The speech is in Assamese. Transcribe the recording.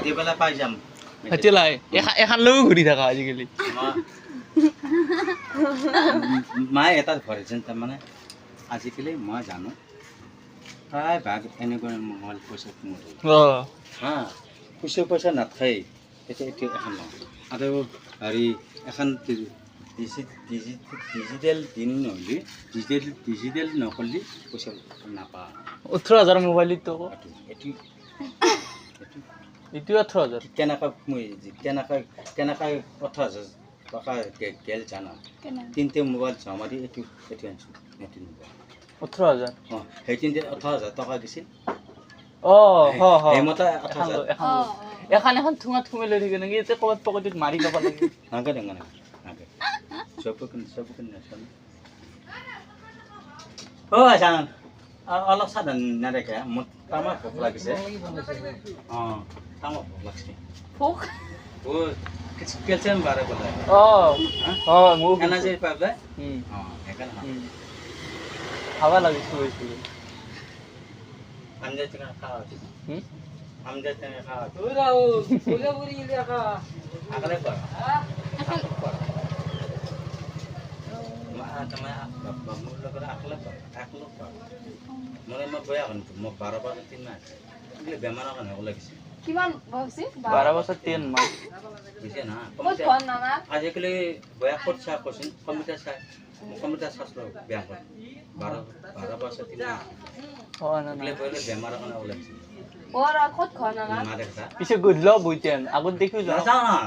ৰাতি বেলা পাই যাম হেতেলাই এখন লৈ ঘূৰি থাকা আজিকালি মায়ে এটা ভৰিছেন তাৰমানে আজিকালি মই জানো প্ৰায় ভাগ এনেকুৱা মোবাইল পইচা সোমাই হা পইচা নাথাকে এতিয়া এখন লওঁ আৰু হেৰি এখন ডিজিটেল দিন নহ'লে ডিজিটেল নকৰিলে পইচা নাপাওঁ 18,000 মোবাইলটো এইটো এইটো 18,000 কেনেকৈ 18,000 টকা গেল জানা তিনিটা মোবাইল জমা দি এইটো আনিছোঁ নতুন মোবাইল 18,000 সেই তিনিটা 18,000 টকা দিছিল সেইমতে 18,000 এখন ঠুঙা ঠুমে লৈ থাকে নেকি এতিয়া ক'ৰবাত পকেটত মাৰি ল'ব লাগে নাগে চবকে নাচানো আছান অলপ সাধাৰণ নেদেখে মোৰ তামাক ভোক লাগিছে তামাক ভোক লাগিছে ভোক কেলছিয়াম বাঢ়ে বোলে মোক এনাৰ্জি পাই বোলে সেইকাৰণে খাব লাগিছিল আমজাই টেঙা খাওয়া উচিত আমজাই টেঙা খাওয়া আগলে কর মোৰ লগত আকলে কৰ মনে মই বয়া হন মই 12 বছৰ 3 মাহ এগুলো বেমাৰৰ কাৰণে হ'ব লাগিছে কিমান বয়সী 12 বছৰ 3 মাহ বুঝে না ক'ত ঘৰ নানা আজিকালি বয়া ক'ত চাহ কৈছিল কম্পিউটাৰ চাচলো বেয়া হয় 12 বছৰ 3 মাহ এগুলো বলে বেমাৰৰ কাৰণে হ'ব লাগিছে ক'ত ঘৰ নানা মা দেখা পিছে গধূলা বইতেন আগত দেখিও যাওঁ না